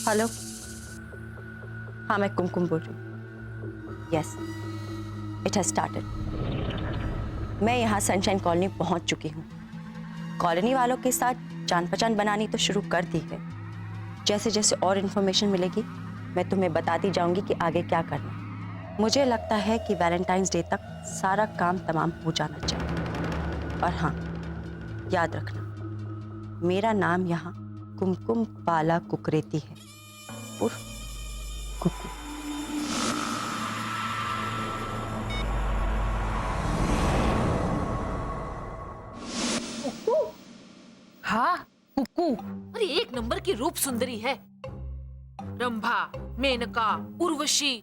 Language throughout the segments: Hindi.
हेलो, हाँ मैं कुमकुम बोल रही हूँ। Yes, it has started. मैं यहाँ सनशाइन कॉलोनी पहुँच चुकी हूँ। कॉलोनी वालों के साथ जान पहचान बनानी तो शुरू कर दी है। जैसे जैसे और इन्फॉर्मेशन मिलेगी मैं तुम्हें बताती जाऊंगी कि आगे क्या करना है। मुझे लगता है कि वैलेंटाइंस डे तक सारा काम तमाम हो जाना चाहिए। और हाँ, याद रखना, मेरा नाम यहाँ कुमकुम बाला कुकरेती है, उर्फ कुकू। कुकू? हाँ, कुकू। अरे एक नंबर की रूप सुंदरी है। रंभा, मेनका, उर्वशी,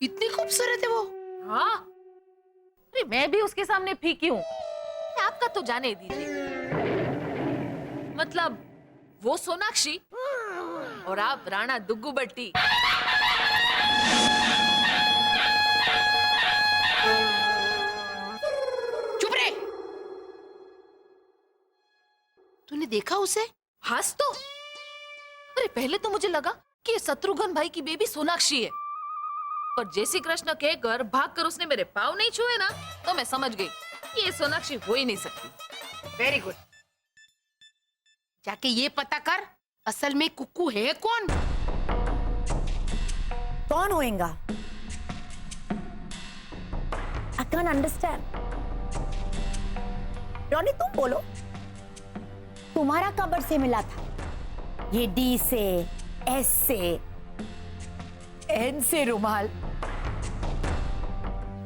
इतनी खूबसूरत है वो। हाँ, अरे मैं भी उसके सामने फीकी हूँ। आपका तो जाने दीजिए। मतलब वो सोनाक्षी और आप राणा दुग्गुबट्टी। चुप रहे। तूने देखा उसे? हंस तो। अरे पहले तो मुझे लगा कि शत्रुघ्न भाई की बेबी सोनाक्षी है, पर जैसे कृष्ण कहकर भागकर उसने मेरे पाँव नहीं छुए ना, तो मैं समझ गई कि ये सोनाक्षी हो ही नहीं सकती। Very good. जाके ये पता कर असल में कुकू है कौन? कौन होएगा? I can't understand. रॉनी तुम बोलो, तुम्हारा कबर से मिला था? ये डी से, एस से, एन से रुमाल।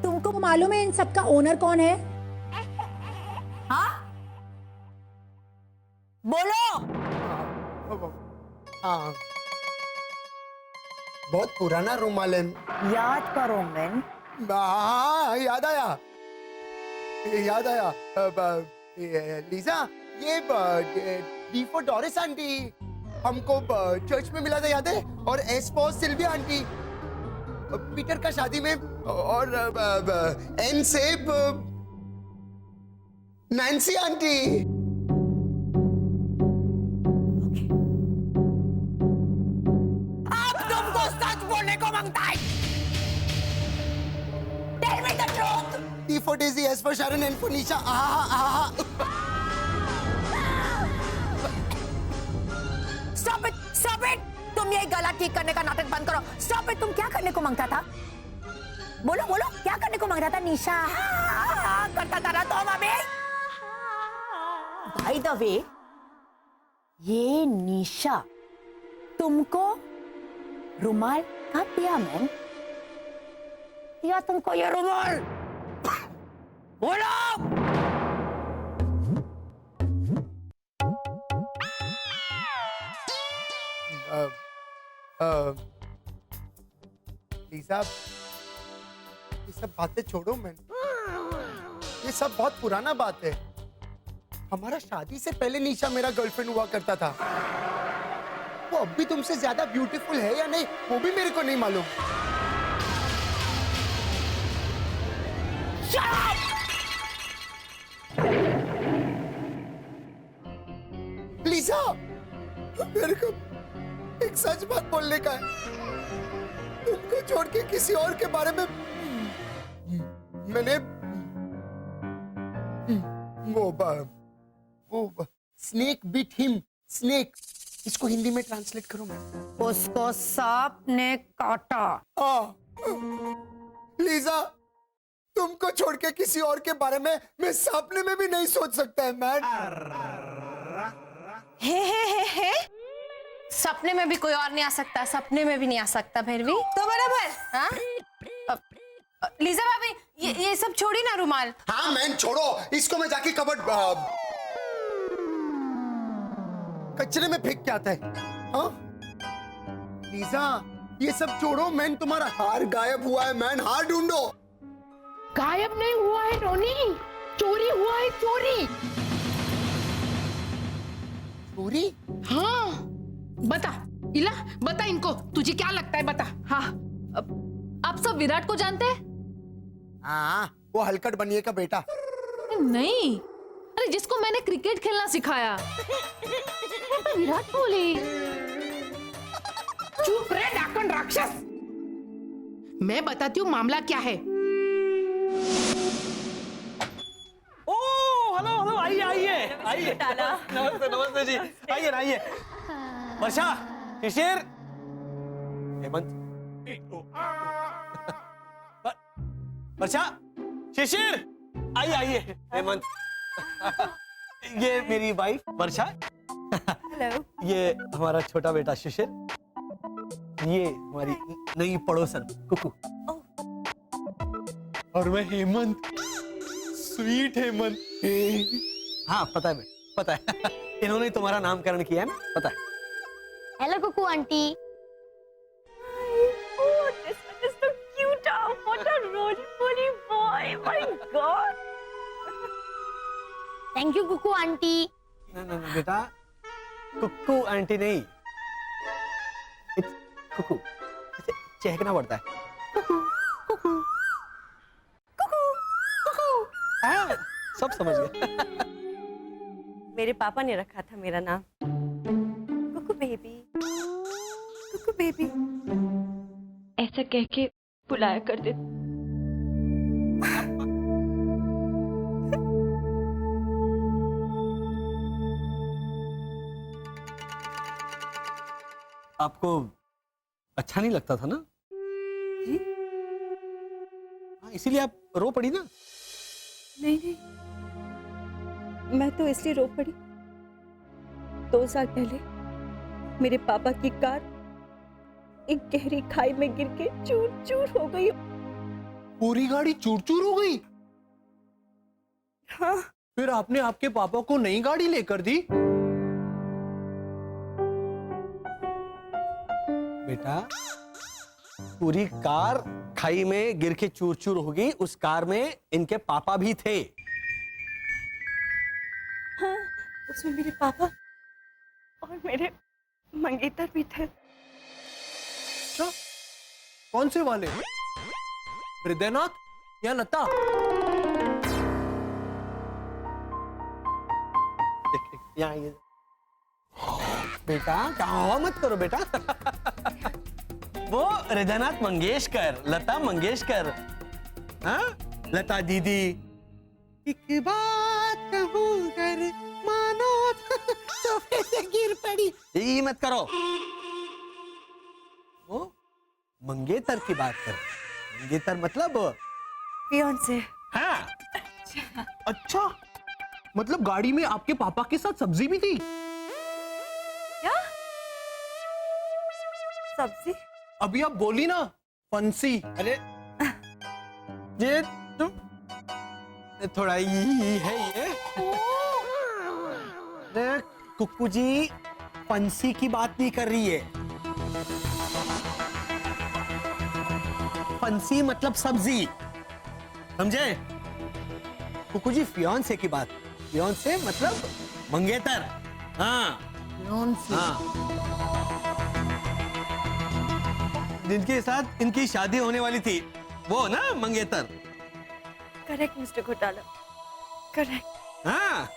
तुमको मालूम है इन सबका ओनर कौन है? हाँ, बोलो। हाँ, बहुत पुराना रुमाल है। याद करो मैन। हाँ, याद आया। लीजा, ये डी फॉर डोरिस आंटी हमको चर्च में मिला था, याद है? और S for Sylvia aunty Peter का शादी में, और एन से नैन्सी आंटी। अब तुमको सच बोलने को मांगता है। Tell me the truth. T for Daisy, S for Sharan, N for Nisha. Stop it! Stop it! तुम ये गला ठीक करने का नाटक बंद करो। Stop it! तुम क्या करने को मांगता था? बोलो बोलो, क्या करने को मांगता था? निशा करता था ना तुम अभी? By the way, ये निशा तुमको रुमाल कब दिया मैन? दिया तुमको ये रुमाल? बोलो! लीजा, ये सब बातें छोड़ो मैन। ये सब बहुत पुराना बात है। हमारा शादी से पहले निशा मेरा गर्लफ्रेंड हुआ करता था। वो अब भी तुमसे ज्यादा ब्यूटीफुल है या नहीं, वो भी मेरे को नहीं मालूम। लीजा, मेरे को एक सच बात बोलने का है। तुमको छोड़ के किसी और के बारे में मैंने वो स्नेक बीट हिम। स्नेक, इसको हिंदी में ट्रांसलेट करो मैं। उसको सांप ने काटा। लीजा, तुमको छोड़ के किसी और के बारे में मैं सपने में भी नहीं सोच सकता है मैन। हे सपने में भी कोई और नहीं आ सकता, सपने में भी नहीं आ सकता। फिर भी तो बराबर। हाँ, लीजा भाभी, ये सब छोड़ी ना रुमाल। हाँ मैन, छोड़ो इसको। मैं जाके कबर्ड कचरे में फेंक के आता है। हाँ लीजा, ये सब छोड़ो मैन। तुम्हारा हार गायब हुआ है मैन, हार ढूंढो। गायब नहीं हुआ है रोनी, चोरी हुआ है। चोरी? चोरी? हाँ, बता इला, बता इनको, तुझे क्या लगता है? बता। हाँ, आप सब विराट को जानते हैं? हाँ, वो हलकट बनिए का बेटा। नहीं, अरे जिसको मैंने क्रिकेट खेलना सिखाया। विराट कोहली। चुप रहे डाकन राक्षस। मैं बताती हूँ मामला क्या है। ओ हेलो हेलो, आइए आइए आइए। नमस्ते नमस्ते जी, आइए ना आइए। वर्षा, शिशिर, हेमंत। वर्षा, शिशिर, आइए आइए। हेमंत, ये मेरी वाइफ वर्षा। हेलो। ये हमारा छोटा बेटा शिशिर। ये हमारी नई पड़ोसन कुकू। और मैं हेमंत, स्वीट हेमंत। हाँ पता है, पता है। इन्होंने तुम्हारा नामकरण किया है ना, पता है। Hello Kuku aunty. Oh, this one is so cute. What a roly-poly boy. My God. Thank you Kuku aunty. ना बेटा, कुक्कू आंटी नहीं, कुकू। ऐसे चहकना पड़ता है। हाँ, सब समझ गए। मेरे पापा ने रखा था मेरा नाम कुकू बेबी, कुकू बेबी ऐसा कह के बुलाया करते। आपको अच्छा नहीं लगता था ना? जी? हाँ, इसीलिए आप रो पड़ी ना? नहीं, मैं तो इसलिए रो पड़ी, 2 साल पहले मेरे पापा की कार एक गहरी खाई में गिर के चूर चूर हो गई। पूरी गाड़ी चूर चूर हो गई। हाँ। फिर आपने आपके पापा को नई गाड़ी लेकर दी? बेटा, पूरी कार खाई में गिर के चूर चूर हो गई। उस कार में इनके पापा भी थे। हाँ, उसमें मेरे पापा और मेरे मंगेतर भी थे। अच्छा, कौन से वाले? हृदयनाथ या लता? यहाँ आइए। बेटा क्या मत करो बेटा। वो हृदयनाथ मंगेशकर, लता मंगेशकर। हाँ, लता दीदी। एक बात कहूँ कर मानो सोफे से गिर पड़ी। ये मत करो। वो मंगेतर की बात कर। मंगेतर मतलब फियांसे। हाँ। अच्छा, मतलब गाड़ी में आपके पापा के साथ सब्जी भी थी? क्या सब्जी? अभी आप बोली ना, फंसी। अरे ये तुम थोड़ा ये है ये। अरे कुक्कू जी, फंसी की बात नहीं कर रही है। फंसी मतलब सब्जी, समझे? कुक्कू जी फियांसे की बात। फियांसे मतलब मंगेतर। हाँ हाँ, जिनके साथ इनकी शादी होने वाली थी, वो ना मंगेतर। करेक्ट मिस्टर घोटाला, करेक्ट। हाँ,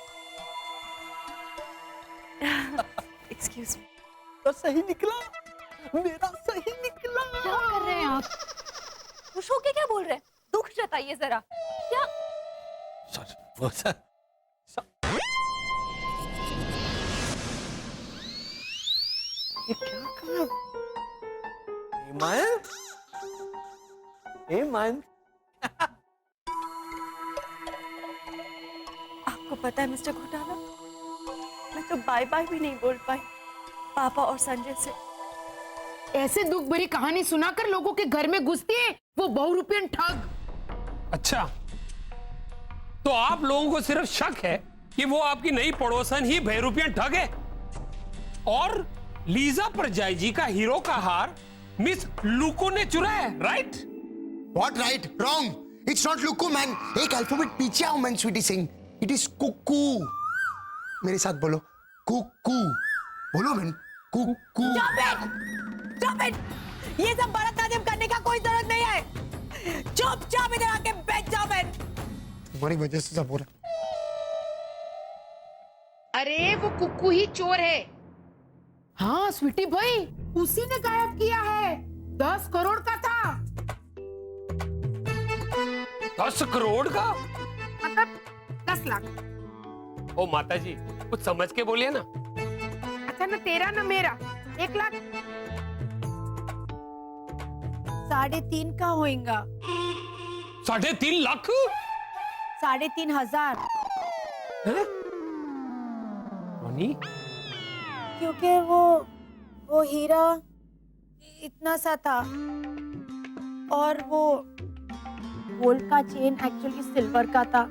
एक्सक्यूज मी। तो सही निकला, मेरा सही निकला। क्या कर रहे हैं आप? खुश होके क्या बोल रहे हैं? दुख जताइए जरा। क्या? वो सर, ये क्या काम? हेमंत, हेमंत। आपको पता है मिस्टर घोटाला, मैं तो बाय बाय भी नहीं बोल पाई पापा और संजय से। ऐसे दुख भरी कहानी सुनाकर लोगों के घर में घुसती है वो बहुरूपियन ठग। अच्छा, तो आप लोगों को सिर्फ शक है कि वो आपकी नई पड़ोसन ही बहरूपियन ठग है, और लीजा परजाई जी का हीरो का हार मिस लुको ने चुराया है, right? What right? Wrong. It's not Luku, man. एक अल्फाबेट पीछे आओ, man, Sweety Singh. It is कुक्कू. मेरे साथ बोलो, कुक्कू. बोलो मैन, कुक्कू. Stop it! ये सब भरतनाट्यम करने का कोई जरूरत नहीं है। चुपचाप इधर आके बैठ जाओ मैन। तुम्हारी वजह से सब हो रहा है। अरे वो कुक्कू ही चोर है। हाँ स्वीटी भाई, उसी ने गायब किया है। 10 करोड़ का था। 10 करोड़ का? मतलब 10 लाख। ओ माता जी, कुछ समझ के बोलिए ना। अच्छा, न तेरा न मेरा, 1 लाख। 3.5 का होएगा। 3.5 लाख? 3,500। रोनी, क्योंकि वो हीरा इतना सा था और वो गोल्ड का चेन एक्चुअली सिल्वर का था।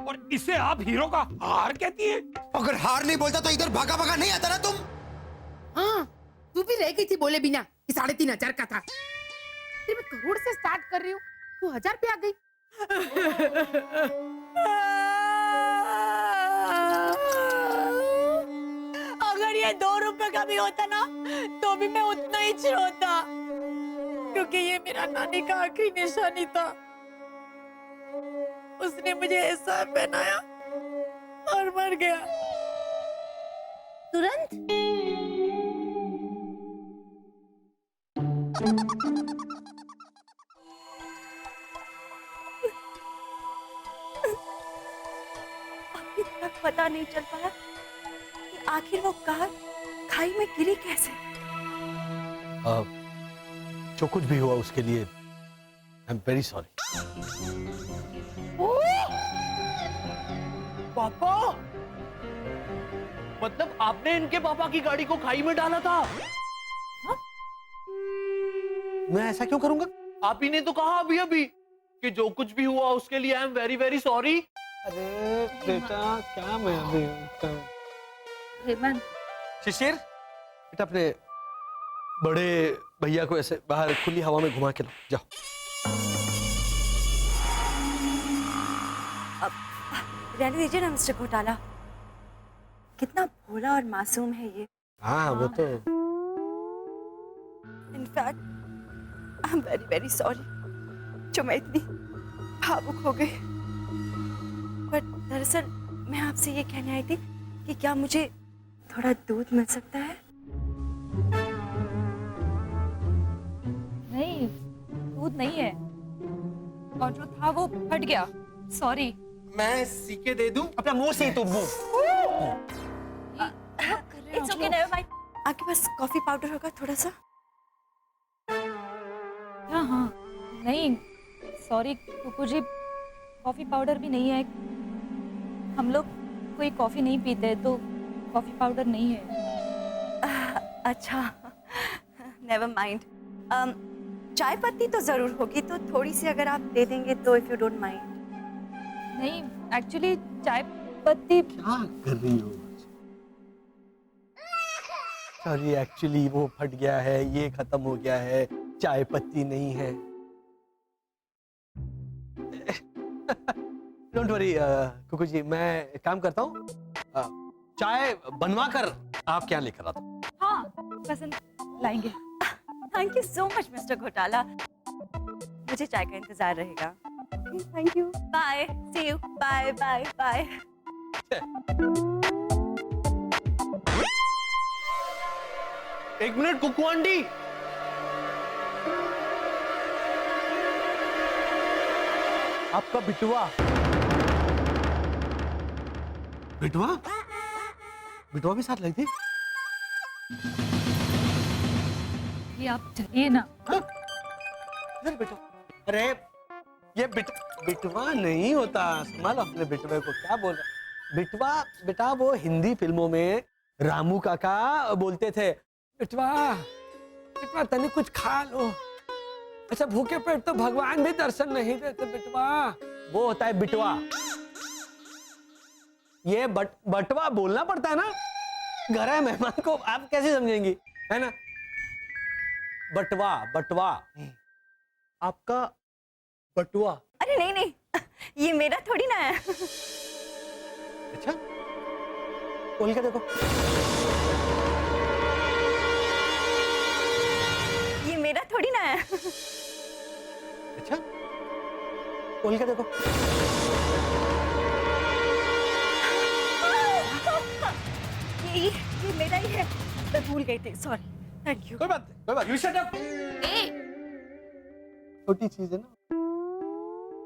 और इसे आप हीरो का हार कहती हैं? अगर हार नहीं बोलता तो इधर भागा भागा नहीं आता ना तुम। हाँ, तू भी रह गई थी बोले बिना कि 3,500 का था। फिर मैं करोड़ से स्टार्ट कर रही हूँ, तू 1000 पे आ गई। अगर ये 2 रुपए का भी होता ना तो भी मैं उतना ही छोड़ता, क्योंकि ये मेरा नानी का आखिरी निशानी था। उसने मुझे ऐसा पहनाया और मर गया तुरंत। अभी तक पता नहीं चल पाया कि आखिर वो कार खाई में गिरी कैसे। जो कुछ भी हुआ उसके लिए आई एम वेरी सॉरी। पापा, मतलब आपने इनके पापा की गाड़ी को खाई में डाला था? मैं ऐसा क्यों करूंगा? आप ही ने तो कहा अभी अभी कि जो कुछ भी हुआ उसके लिए I am very very sorry. अरे बेटा, क्या मैं अभी हेमंत, शिशिर, बेटा अपने बड़े भैया को ऐसे बाहर खुली हवा में घुमा के लो, जाओ। अब रहने दीजिए ना मिस्टर घोटाला, कितना भोला और मासूम है ये। हाँ, वो तो। In fact I am very very sorry जो मैं इतनी भावुक हो गई। बट दरअसल मैं आपसे ये कहने आई थी कि क्या मुझे थोड़ा दूध मिल सकता है? नहीं, दूध नहीं है, और जो था वो फट गया। सॉरी। मैं सीके दे दूं? अपना मुंह से ही तो मुंह। It's okay, never mind. आपके पास कॉफी पाउडर होगा थोड़ा सा? हाँ हाँ, नहीं सॉरी कुकू जी, कॉफी पाउडर भी नहीं है। हम लोग कोई कॉफी नहीं पीते तो कॉफी पाउडर नहीं है। अच्छा, नेवर माइंड। चाय पत्ती तो जरूर होगी, तो थोड़ी सी अगर आप दे देंगे तो, इफ यू डोंट माइंड। नहीं, एक्चुअली चाय पत्ती। क्या कर रही हो? सॉरी, एक्चुअली वो फट गया है, ये खत्म हो गया है, चाय पत्ती नहीं है। डोंट वरी कुकू जी, मैं एक काम करता हूँ, चाय बनवा कर आप क्या लेकर आता हूँ। हाँ, पसंद लाएंगे। Thank you so much mister Ghotala, मुझे चाय का इंतजार रहेगा। Thank you, bye, see you, bye bye bye. एक मिनट कुकू आंटी, आपका बिटवा। बिटवा? बिटवा भी साथ लगी थी? ये आप चलिए ना। इधर बैठो। अरे ये बिटवा नहीं होता, संभालो अपने बिटवे को। क्या बोल रहा? बिटवा बेटा वो हिंदी फिल्मों में रामू काका बोलते थे, बिटवा बिटवा तने कुछ खा लो। अच्छा, भूखे पेट तो भगवान भी दर्शन नहीं देते बिटवा। वो होता है बिटवा। ये बटवा बोलना पड़ता है ना, घर है मेहमान को आप कैसे समझेंगी, है ना? बटवा बटवा, आपका बटुआ। अरे नहीं नहीं, ये मेरा थोड़ी ना है। अच्छा, खोल के देखो। ये मेरा थोड़ी ना है। अच्छा, खोल के देखो। ये मेरा ही है, मैं भूल गई थी, सॉरी। Thank you. कोई बात नहीं, कोई बात। You shut up. छोटी चीज है ना।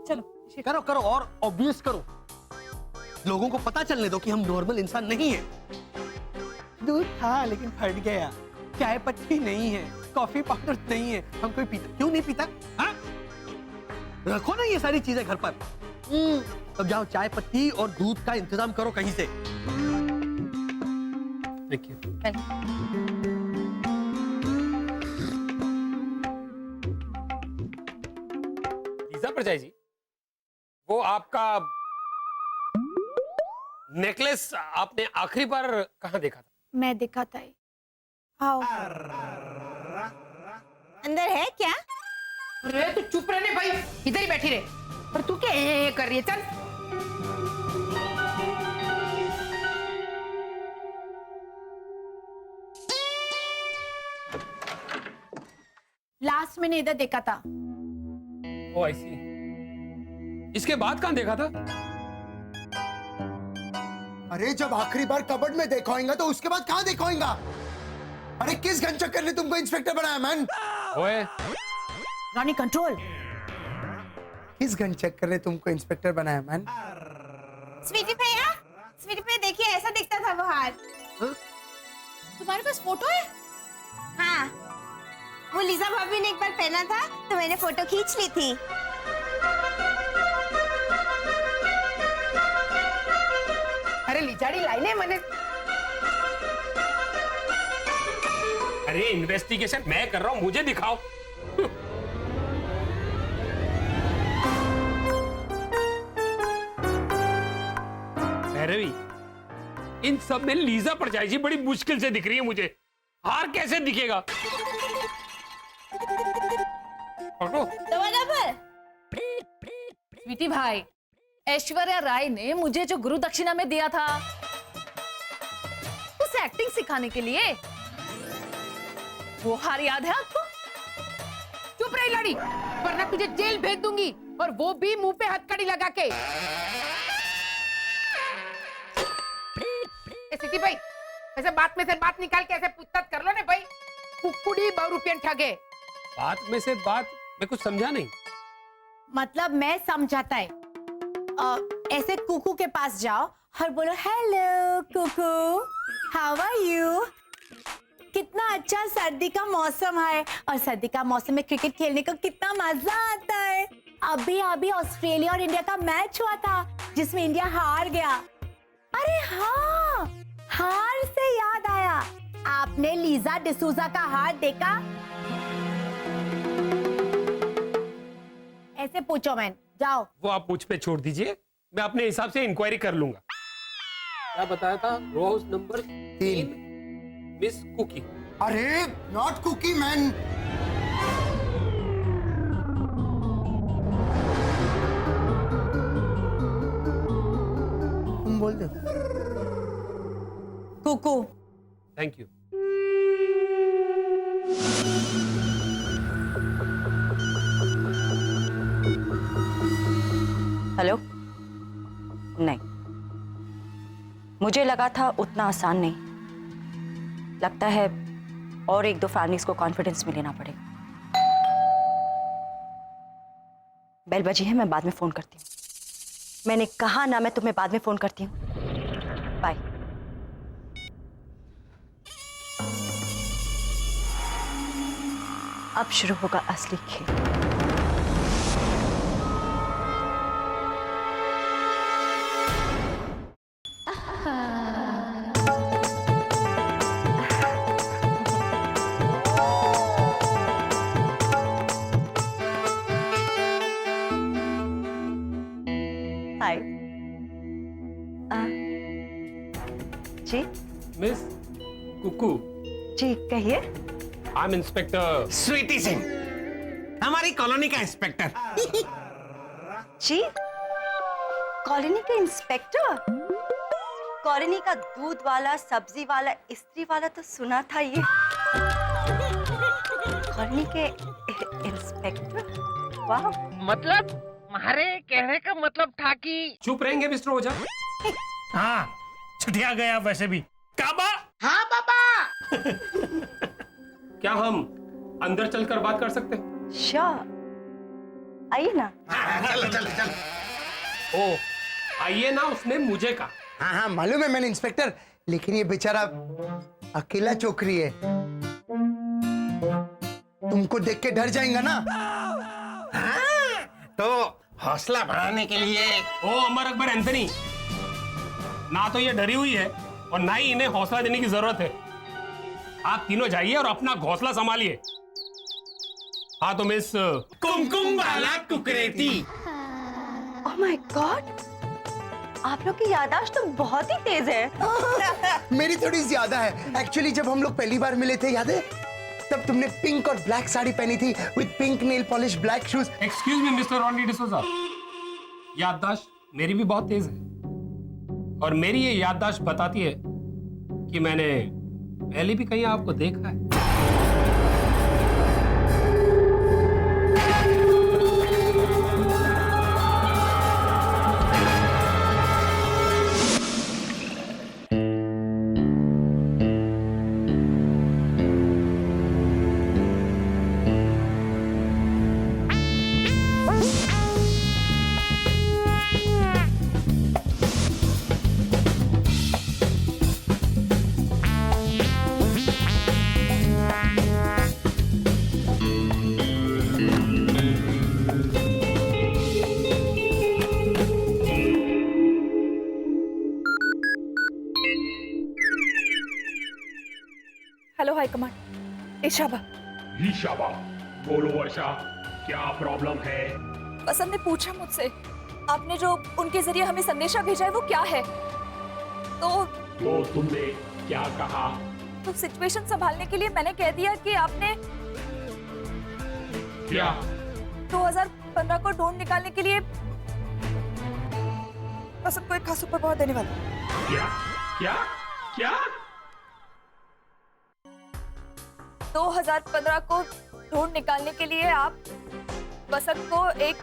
चलो करो करो और ऑब्वियस करो, लोगों को पता चलने दो कि हम नॉर्मल इंसान नहीं है। दूध था लेकिन फट गया, चाय पत्ती नहीं है, कॉफी पाउडर नहीं है, हम कोई पीता क्यों नहीं पीता? हाँ? रखो ना ये सारी चीजें घर पर। अब जाओ चाय पत्ती और दूध का इंतजाम करो कहीं से। Thank you. लीजा परजाई जी, वो आपका नेकलेस आपने आखिरी बार कहाँ देखा था? मैं देखा था। आओ। अंदर है क्या? अरे तू चुप रहने भाई, इधर ही बैठी रहे। और तू क्या ये कर रही है? चल। लास्ट मैंने इधर देखा था। ओ आई सी। इसके बाद कहाँ देखा था? अरे जब आखिरी बार कबर्ड में देखा होगा तो उसके बाद कहाँ देखा होगा? अरे किस गनचक्कर ने तुमको इंस्पेक्टर बनाया मैन? ओए रॉनी कंट्रोल। किस गनचक्कर ने तुमको इंस्पेक्टर बनाया मैन? स्वीटी भैया, स्वीटी भैया देखिए ऐसा दिखता था वो हार। तुम्हारे पास फोटो है? हाँ, वो लीजा भाभी ने एक बार पहना था तो मैंने फोटो खींच ली थी। अरे लिचाड़ी लाइने मैंने। अरे इन्वेस्टिगेशन मैं कर रहा हूँ, मुझे दिखाओ। भैरवी, इन सब में लीजा परजाई जी बड़ी मुश्किल से दिख रही है मुझे। हार कैसे दिखेगा? पकड़ो। स्वीटी भाई, ऐश्वर्या राय ने मुझे जो गुरु दक्षिणा में दिया था उसे एक्टिंग सिखाने के लिए, वो हार याद है आपको? चुप रही लड़ी, वरना तुझे जेल भेज दूंगी, और वो भी मुंह पे हथकड़ी लगा के। सिटी भाई, ऐसे बात में से बात निकाल के ऐसे पूछताछ कर लो ना भाई। कुकुड़ी बहुरूपियन ठगे। बात में से बात मैं कुछ समझा नहीं। मतलब मैं समझाता है। ऐसे कुकू के पास जाओ और बोलो hello Kuku, how are you? कितना अच्छा सर्दी का मौसम है, और सर्दी का मौसम में क्रिकेट खेलने को कितना मजा आता है। अभी अभी ऑस्ट्रेलिया और इंडिया का मैच हुआ था जिसमें इंडिया हार गया। अरे हाँ, हार से याद आया, आपने लीजा डिसूजा का हार देखा? ऐसे पूछो मैन, जाओ। वो आप मुझ पे छोड़ दीजिए, मैं अपने हिसाब से इंक्वायरी कर लूंगा। क्या बताया था? रोज नंबर 3 मिस कुकी। अरे नॉट कुकी मैन। तुम बोल दो। कुकू। Thank you. हेलो? नहीं, मुझे लगा था उतना आसान नहीं। लगता है और एक दो फैमिलीज को कॉन्फिडेंस में लेना पड़ेगा। बेल बजी है, मैं बाद में फोन करती हूँ। मैंने कहा ना, मैं तुम्हें बाद में फोन करती हूँ। बाय। अब शुरू होगा असली खेल। हाय। जी मिस कुकू। जी कहिए। I am inspector Sweety Singh, हमारी कॉलोनी का इंस्पेक्टर। जी, कॉलोनी के इंस्पेक्टर? कॉलोनी का दूध वाला, सब्जी वाला, इस्त्री वाला तो सुना था, ये कॉलोनी के इंस्पेक्टर? वाह। मतलब हमारे कहने का मतलब था कि चुप रहेंगे मिस्टर ओझा? हाँ, छुटिया गया वैसे भी। काबा। हाँ बाबा। क्या हम अंदर चलकर बात कर सकते हैं? श्योर, आइए ना। चलो चलो चलो। ओ आइए ना, उसने मुझे कहा। हाँ हाँ मालूम है मैंने इंस्पेक्टर, लेकिन ये बेचारा अकेला चौकरी है, तुमको देख के डर जाएगा ना। तो हौसला बढ़ाने के लिए ओ अमर अकबर एंथनी, ना तो ये डरी हुई है और ना ही इन्हें हौसला देने की जरूरत है। आप तीनों जाइए और अपना घोंसला संभालिए। हाँ तो मिस कुमकुम वाला कुकरेती। ओह माय गॉड, आप लोग की याददाश्त तो बहुत ही तेज है। मेरी थोड़ी ज्यादा है। एक्चुअली जब हम लोग पहली बार मिले थे याद है, तब तुमने पिंक और ब्लैक साड़ी पहनी थी with pink nail polish, black shoes. Excuse me mister Ronnie D'Souza, याददाश्त मेरी भी बहुत तेज है और मेरी ये याददाश्त बताती है कि मैंने पहले भी कहीं आपको देखा है। हेलो हाई कमांड, इशाबा। ईशाबा, बोलो वर्षा, क्या प्रॉब्लम है? वसंत ने पूछा मुझसे, आपने जो उनके जरिए हमें संदेशा भेजा है वो क्या है? तो तुमने क्या कहा? तो सिचुएशन संभालने के लिए मैंने कह दिया कि आपने क्या? 2015 को ढूंढ निकालने के लिए वसंत को एक खास सुपर पावर देने वाला। क्या क्या क्या? 2015 को ढूंढ निकालने के लिए आप वसंत को एक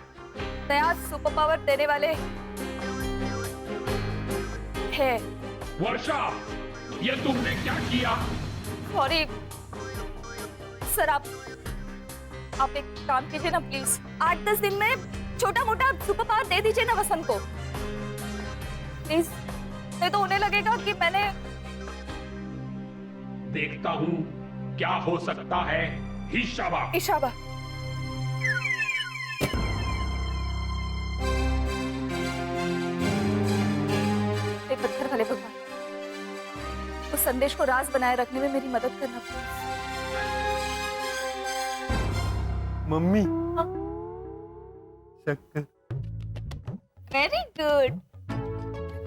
नया सुपर पावर देने वाले हैं। वर्षा, ये तुमने क्या किया? सॉरी सर, आप एक काम कीजिए ना प्लीज, 8-10 दिन में छोटा मोटा सुपर पावर दे दीजिए ना वसंत को प्लीज। नहीं तो उन्हें लगेगा कि मैंने। देखता हूँ क्या हो सकता है। ईशाबा, इशाबा, हे पत्थर वाले भगवान, उस संदेश को राज बनाए रखने में मेरी मदद करना प्लीज। मम्मी हाँ? शक्कर। Very good.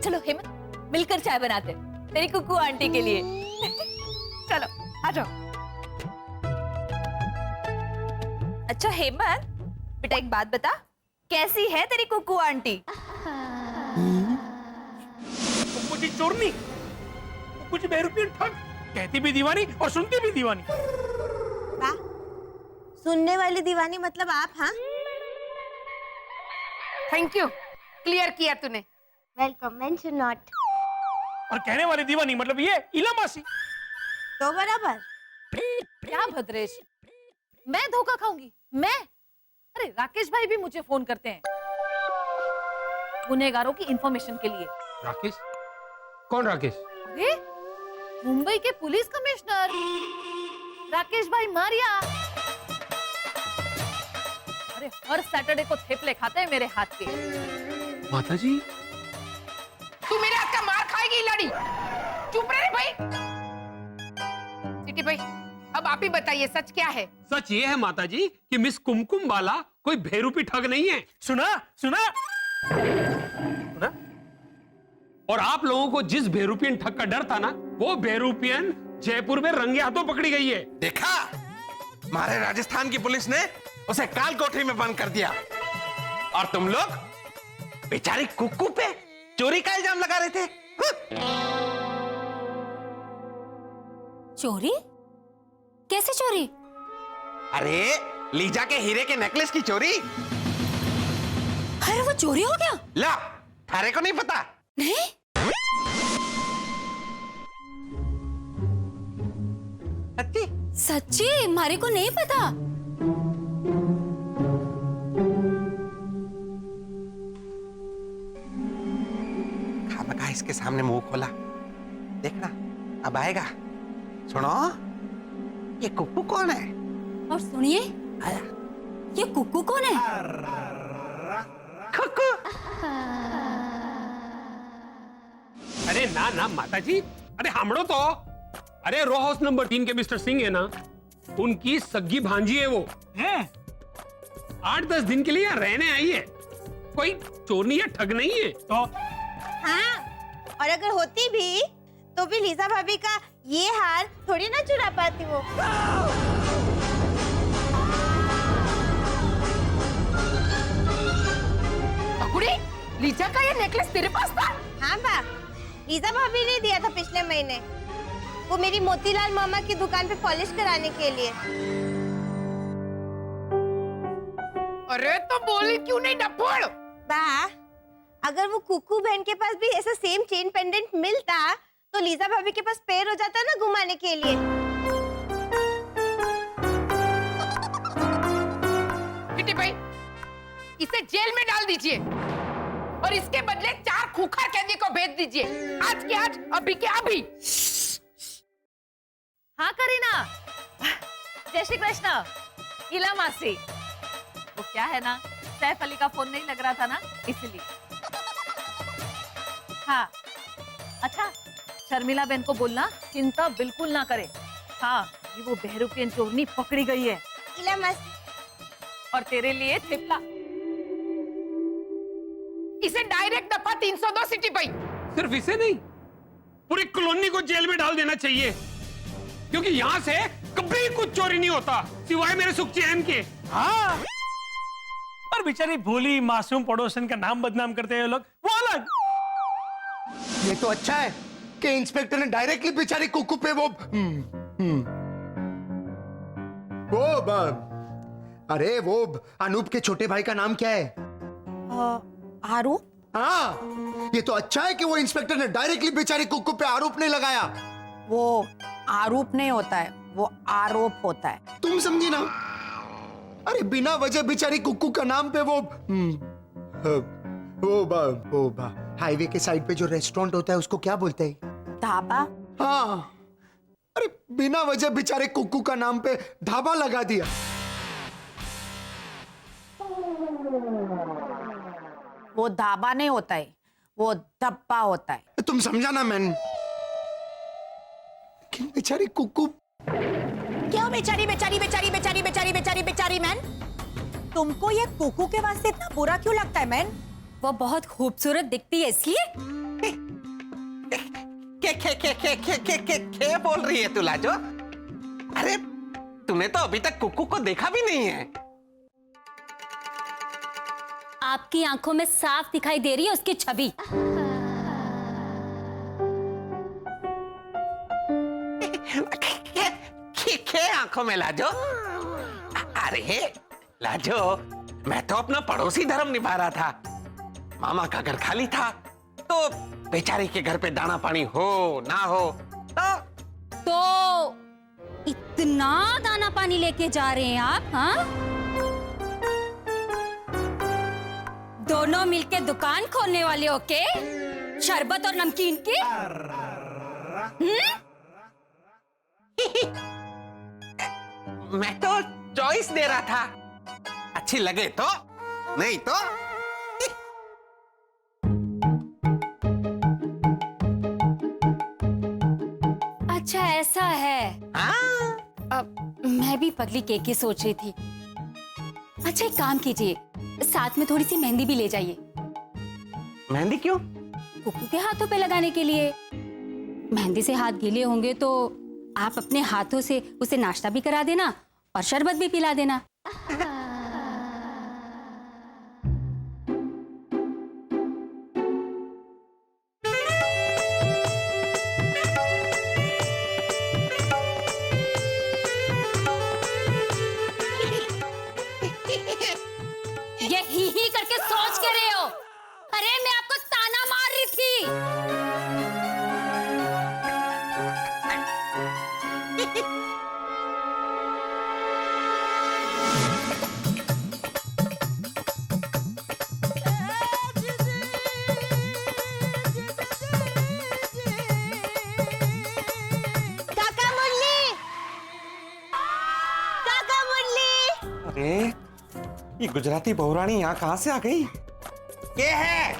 चलो हेमंत, मिलकर चाय बनाते हैं तेरी कुकू आंटी के लिए। चलो आ जाओ। अच्छा हेमंत बेटा, एक बात बता, कैसी है तेरी कुकू आंटी? कुछ चोरनी, कुछ बेरुपियन ठग, कहती भी दीवानी और सुनती भी दीवानी। वाह, सुनने वाली दीवानी मतलब आप? हाँ, थैंक यू, क्लियर किया तूने। Welcome mention not. और कहने वाली दीवानी मतलब ये इलामासी। तो बराबर। क्या भद्रेश, मैं धोखा खाऊंगी? मैं? अरे राकेश भाई भी मुझे फोन करते हैं गुनहगारों की इंफॉर्मेशन के लिए। राकेश? कौन राकेश? अरे मुंबई के पुलिस कमिश्नर राकेश भाई मारिया। अरे हर सैटरडे को थेपले खाते हैं मेरे हाथ के। माताजी, तू मेरे हाथ का मार खाएगी लड़ी। चुप रहे भाई। सिटी भाई, अब आप ही बताइए सच क्या है? सच ये है माताजी कि मिस कुमकुम वाला कोई बेरुपी ठग नहीं है। सुना सुना सुना? और आप लोगों को जिस बेरुपियन ठग का डर था ना, वो बेरुपियन जयपुर में रंगे हाथों पकड़ी गई है। देखा, हमारे राजस्थान की पुलिस ने उसे काल कोठरी में बंद कर दिया और तुम लोग बेचारी कुक्कू पे चोरी का इल्जाम लगा रहे थे। चोरी? कैसे चोरी? अरे लीजा के हीरे के नेकलेस की चोरी। अरे वो चोरी हो गया? ला, थारे को नहीं पता? नहीं। सच्ची? सच्ची मारे को नहीं पता। खामखा इसके सामने मुंह खोला, देखना अब आएगा। सुनो, ये कुक्कू कौन है? और सुनिए, ये कुक्कू कौन है? कुक्कू। अरे ना ना माता जी, अरे हमड़ो तो, अरे रो हाउस नंबर 3 के मिस्टर सिंह है ना, उनकी सग्गी भांजी है वो। हैं? 8-10 दिन के लिए यहाँ रहने आई है, कोई चोरनी या ठग नहीं है। तो हाँ, और अगर होती भी तो भी लीजा भाभी का ये हार थोड़ी ना चुरा पाती वो। कुड़ी, लीजा का ये नेकलेस तेरे पास था? हाँ बा, लीजा भाभी ने दिया था पिछले महीने, वो मेरी मोतीलाल मामा की दुकान पे पॉलिश कराने के लिए। अरे तो बोली क्यों नहीं डफोड़? बा, अगर वो कुकू बहन के पास भी ऐसा सेम चेन पेंडेंट मिलता तो लीजा भाभी के पास पैर हो जाता ना घुमाने के लिए। किटी भाई, इसे जेल में डाल दीजिए और इसके बदले 4 खूंखार कैदी को भेज दीजिए, आज के आज, अभी के अभी। हाँ करीना, जय श्री कृष्ण। इला मासी, वो क्या है ना, सैफ अली का फोन नहीं लग रहा था ना, इसलिए। हाँ, अच्छा, शर्मिला बहन को बोलना चिंता बिल्कुल ना करे। हाँ, ये वो बहरूपियन चोरनी पकड़ी गई है। इला मासी, और तेरे लिए थिपला। इसे डायरेक्ट दफा 302 सिटी भाई। सिर्फ इसे नहीं, पूरी कॉलोनी को जेल में डाल देना चाहिए, क्योंकि यहाँ से कभी कुछ चोरी नहीं होता सिवाय मेरे सुख चैन के। हाँ, और बेचारी भोली मासूम पड़ोसन का नाम बदनाम करते हैं लोग, वो अलग। ये तो अच्छा है कि इंस्पेक्टर ने डायरेक्टली बेचारी कुक्कू पे वो अरे वो अनूप के छोटे भाई का नाम क्या है? आरोप? हाँ, ये तो अच्छा है कि वो इंस्पेक्टर ने डायरेक्टली बेचारी कुक्कू पे आरोप नहीं लगाया। वो आरोप नहीं होता है, वो आरोप होता है। तुम समझी ना? अरे बिना वजह बेचारी कुक्कू का नाम पे वो हाईवे के साइड पे जो रेस्टोरेंट होता है उसको क्या बोलते हैं? ढाबा? हाँ, अरे बिना वजह बेचारे कुक्कू का नाम पे ढाबा लगा दिया। वो ढाबा नहीं होता है, वो धब्बा होता है। तुम समझा ना मैन? कि बेचारी कुक्कू। क्यों बेचारी बेचारी बेचारी बेचारी बेचारी बेचारी बेचारी मैन? तुमको ये कुकू के वास्ते इतना बुरा क्यों लगता है मैन? वो बहुत खूबसूरत दिखती है इसलिए। क्या बोल रही है तू लाजो? अरे तूने तो अभी तक कुक्कू को देखा भी नहीं है। आपकी आंखों में साफ दिखाई दे रही है उसकी छवि। क्या आंखों में लाजो? अरे लाजो, मैं तो अपना पड़ोसी धर्म निभा रहा था। मामा का घर खाली था तो बेचारी के घर पे दाना पानी हो ना हो तो इतना दाना पानी लेके जा रहे हैं आप? हाँ, दोनों मिलके दुकान खोलने वाले हो के? शरबत और नमकीन की? मैं तो चॉइस दे रहा था, अच्छी लगे तो, नहीं तो। अच्छा ऐसा है। हाँ? मैं भी पगली केक की सोच रही थी। अच्छा एक काम कीजिए, साथ में थोड़ी सी मेहंदी भी ले जाइए। मेहंदी क्यों? कुक्कू के हाथों पे लगाने के लिए। मेहंदी से हाथ गीले होंगे तो आप अपने हाथों से उसे नाश्ता भी करा देना और शरबत भी पिला देना। ये ही करके सोच के रहे हो? अरे मैं आपको ताना मार रही थी। ये गुजराती बहुरानी यहाँ कहाँ से आ गई? ये है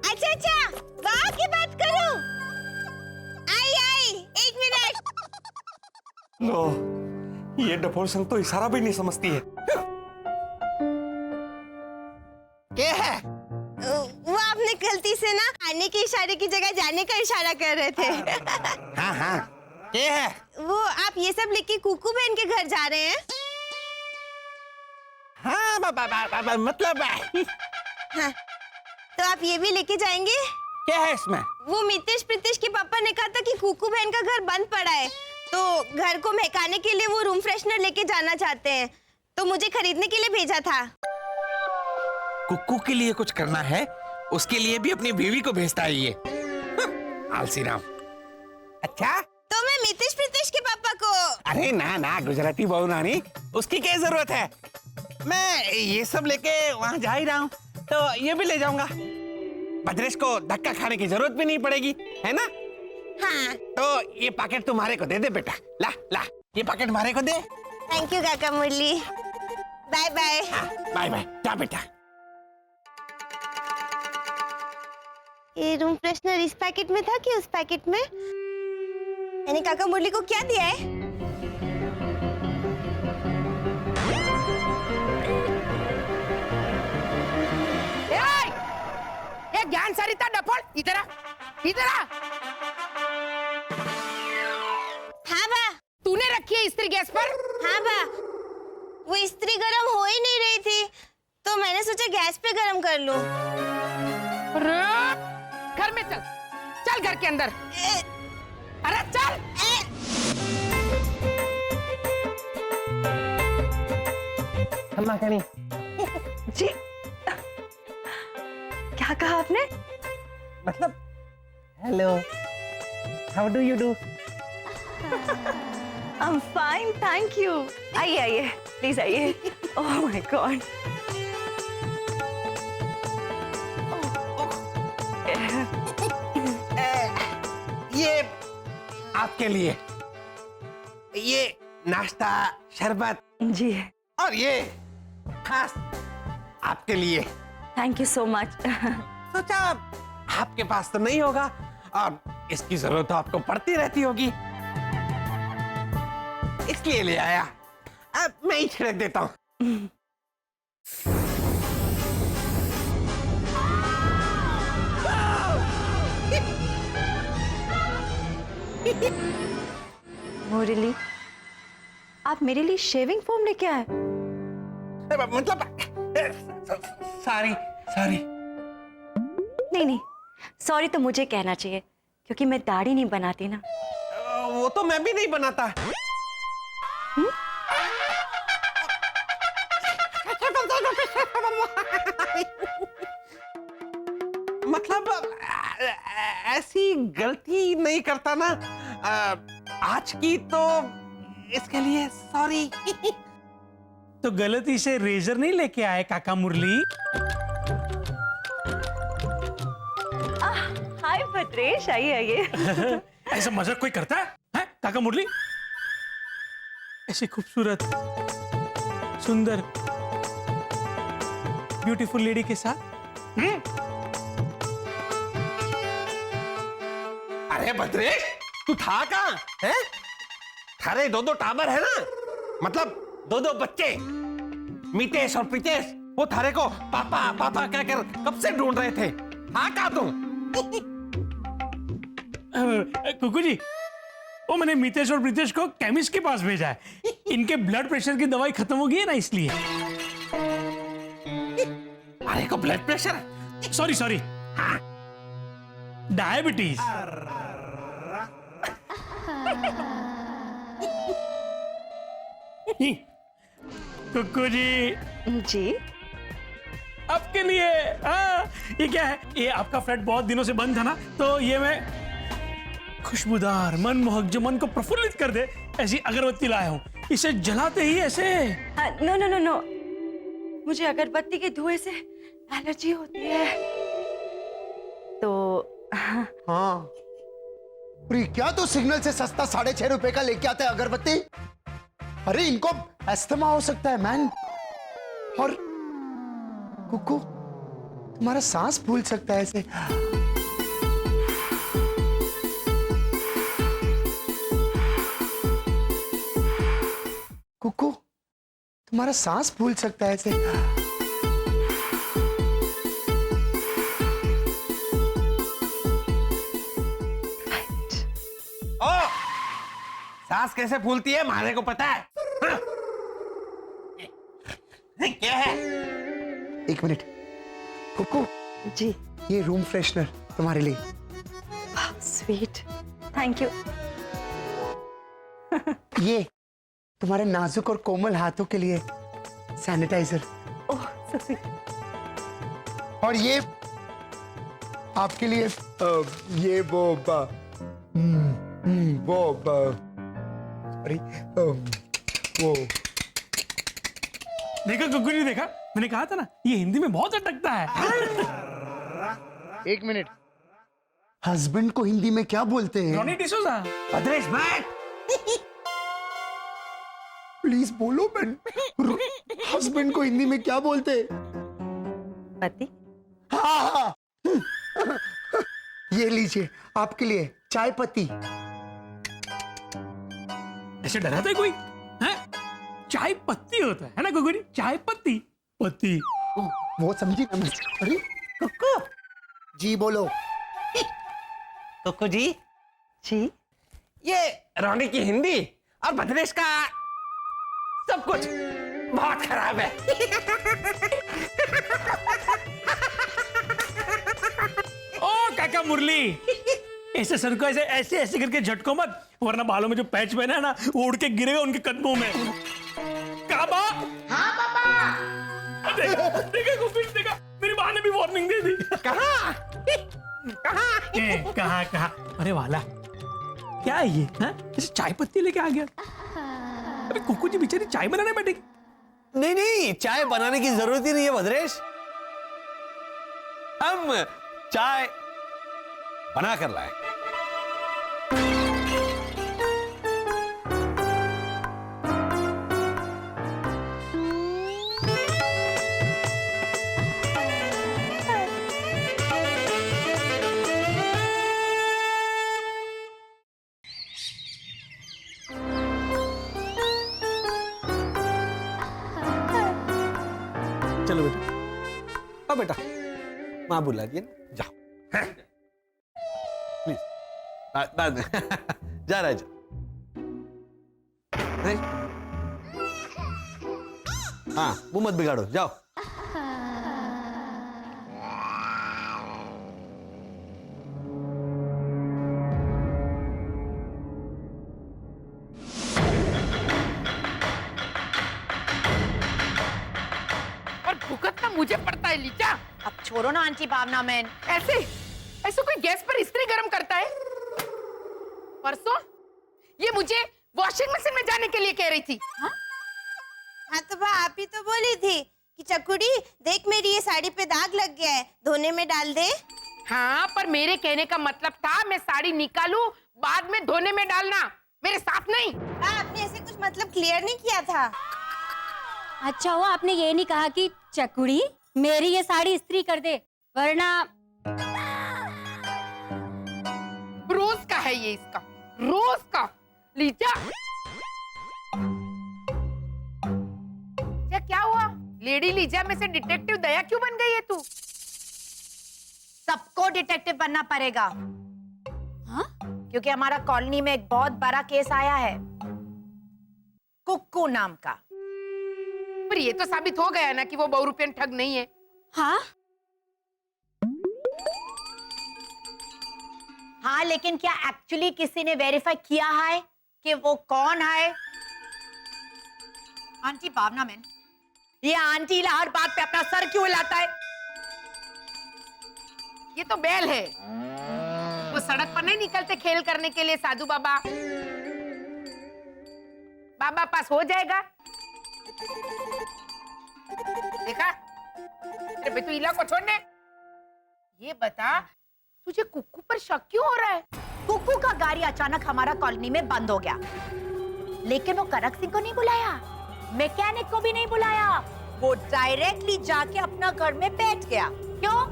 अच्छा अच्छा, वहाँ की बात करूं? आई आई, एक मिनट। लो, ये डफोर संग तो इशारा भी नहीं समझती है। क्या है? वो आपने गलती से ना आने के इशारे की जगह जाने का इशारा कर रहे थे। हाँ हाँ, क्या है? वो आप ये सब लेके कुकू बहन के घर जा रहे हैं? हाँ मतलब हाँ, तो आप ये भी लेके जाएंगे? क्या है इसमें? वो मितेश प्रीतेश के पापा ने कहा था कि कुकू बहन का घर बंद पड़ा है, तो घर को महकाने के लिए वो रूम फ्रेशनर लेके जाना चाहते हैं, तो मुझे खरीदने के लिए भेजा था। कुक्कू के लिए कुछ करना है, उसके लिए भी अपनी बीवी को भेजता है ये। आलसी राम। अच्छा, तो मैं मितेश प्रीतेश के पापा को। अरे ना ना, गुजराती बहू रानी, उसकी क्या जरूरत है? मैं ये सब लेके वहां जा ही रहा हूँ, तो ये भी ले जाऊंगा। भद्रेश को धक्का खाने की जरूरत भी नहीं पड़ेगी, है ना? हाँ। तो ये पैकेट तुम्हारे को दे दे बेटा। ला ला, ये पैकेट हमारे को दे। थैंक यू काका Murali. Bye bye. Bye bye, जा बेटा। ये रूम फ्रेशनर इस पैकेट में था कि उस पैकेट में? मैंने काका मुरली को क्या दिया है? ये ज्ञान सरिता डफोल, इधर आ, इधर आ। हाँ बा। तूने रखी है इस्त्री गैस पर? हाँ बा। वो इस्त्री गरम हो ही नहीं रही थी, तो मैंने सोचा गैस पे गरम कर लूं। घर में चल, चल घर के अंदर। अरे चल। अम्मा कहीं जी, क्या कहा आपने? मतलब hello, how do you do? I am fine, thank you. आइए आइए, प्लीज आइए। Oh my God. ये आपके लिए, ये नाश्ता, शरबत जी, और ये खास आपके लिए। Thank you so much. सोचा आपके पास तो नहीं होगा और इसकी जरूरत तो आपको पड़ती रहती होगी, इसलिए ले आया। अब मैं ही छिड़क देता हूँ। मुरली, आप मेरे लिए शेविंग फोम लेके आए? मतलब सॉरी सॉरी। नहीं नहीं, सॉरी तो मुझे कहना चाहिए, क्योंकि मैं दाढ़ी नहीं बनाती ना। वो तो मैं भी नहीं बनाता। मतलब ऐसी गलती नहीं करता ना, आज की तो इसके लिए सॉरी। तो गलती से रेजर नहीं लेके आए काका मुरली? हाय भद्रेश, आइए आइए। ऐसा मजाक कोई करता है काका मुरली? ऐसी खूबसूरत, सुंदर, ब्यूटीफुल लेडी के साथ? अरे भद्रेश, तू था कहाँ है? थारे दो टाबर है ना, मतलब दो बच्चे, मितेश और प्रीतेश, वो थारे को पापा पापा कहकर कब से ढूंढ रहे थे। हाँ कहा तुम? कुकू जी, वो मैंने मितेश और प्रीतेश को केमिस्ट के पास भेजा है। इनके ब्लड प्रेशर की दवाई खत्म हो गई है ना, इसलिए। अरे को blood pressure? Sorry sorry, diabetes. Kuku ji. जी, आपके लिए। हाँ, ये क्या है? ये आपका फ्लैट बहुत दिनों से बंद था ना, तो ये मैं खुशबूदार, मनमोहक, जो मन को प्रफुल्लित कर दे, ऐसी अगरबत्ती लाया हूँ। इसे जलाते ही ऐसे। नो नो नो नो, मुझे अगरबत्ती के धुएं से एलर्जी होती है, तो हाँ। और ये क्या तू सिग्नल से सस्ता 6.5 रुपए का लेके आता है अगरबत्ती? अरे इनको अस्थमा हो सकता है मैन। और कुकू तुम्हारा सांस फूल सकता है ऐसे। कुकू तुम्हारा सांस फूल सकता है ऐसे। ओ, सांस कैसे फूलती है माने को पता है? हाँ? क्या है? एक मिनट कुकू जी ये रूम फ्रेशनर तुम्हारे लिए। Sweet, thank you. ये तुम्हारे नाजुक और कोमल हाथों के लिए सैनिटाइजर। ओह सो स्वीट। और ये आपके लिए ये अरे वो देखा कुकू जी, देखा मैंने कहा था ना ये हिंदी में बहुत अटकता है। एक मिनट, हस्बैंड को हिंदी में क्या बोलते हैं? रॉनी डिसूजा। भद्रेश बैठ। प्लीज बोलो मैन, हस्बैंड को हिंदी में क्या बोलते हैं? पति। हाँ ये लीजिए आपके लिए चाय पत्ती। ऐसे डराता है कोई? हैं? चाय पत्ती होता है ना कुकू जी? चाय पत्ती पत्ती। वो समझी ना मैं। अरे कुकू जी बोलो। कुकू जी, जी ये रोनी की हिंदी और भद्रेश का सब कुछ बहुत खराब है। ओ काका मुरली, ऐसे सर को ऐसे ऐसे ऐसे करके झटको मत, वरना बालों में जो पैच पहना है ना वो उड़ के गिरेगा उनके कदमों में। काबा। हाँ पापा। देखा कुकू, देखा मेरी माँ ने भी वार्निंग दे दी। कहाँ? कहाँ कहाँ? अरे वाला क्या है ये? हाँ? ऐसे चाय पत्ती लेके आ गया। अरे कुकू जी बेचारी चाय बनाने बैठे। नहीं नहीं, चाय बनाने की जरूरत ही नहीं है भद्रेश, हम चाय बना कर लाए। चलो बेटा, अब बेटा माँ बुला दिए ना, जाओ प्लीज। जा रहा है, जा। नहीं? हाँ वो मत बिगाड़ो, जाओ। भुगतना मुझे पड़ता है लीचा। अब छोड़ो ना आंटी भावना मैन। ऐसे ऐसे कोई गैस पर इस्त्री गर्म करता है? परसों ये मुझे वॉशिंग मशीन में जाने के लिए कह रही थी। हाँ तो आप ही तो बोली थी कि चकुड़ी देख मेरी ये साड़ी पे दाग लग गया है, धोने में डाल दे। हाँ पर मेरे कहने का मतलब था मैं साड़ी निकालूं बाद में धोने में डालना, मेरे साथ नहीं। आपने ऐसे कुछ मतलब क्लियर नहीं किया था। अच्छा हुआ आपने ये नहीं कहा कि चकुड़ी मेरी ये साड़ी इस्त्री कर दे, वरना रोज का है ये, इसका रोज का। लीजा क्या हुआ? लेडी लीजा में से डिटेक्टिव दया क्यों बन गई है तू? सबको डिटेक्टिव बनना पड़ेगा। हाँ? क्योंकि हमारा कॉलोनी में एक बहुत बड़ा केस आया है कुक्कू नाम का। पर ये तो साबित हो गया ना कि वो बहुरूपियन ठग नहीं है। हाँ हाँ, लेकिन क्या एक्चुअली किसी ने वेरीफाई किया है कि वो कौन है? आंटी भावना मैन, ये आंटी हर बात पे अपना सर क्यों हिलाता है? ये तो बैल है, वो सड़क पर नहीं निकलते खेल करने के लिए साधु बाबा। बाबा पास हो जाएगा। देखा? अरे बेटू इला को छोड़ने। ये बता तुझे कुक्कू पर शक क्यों हो रहा है? कुक्कू का गाड़ी अचानक हमारा कॉलोनी में बंद हो गया। लेकिन वो कनक सिंह को नहीं बुलाया, मैकेनिक को भी नहीं बुलाया, वो डायरेक्टली जाके अपना घर में बैठ गया। क्यों?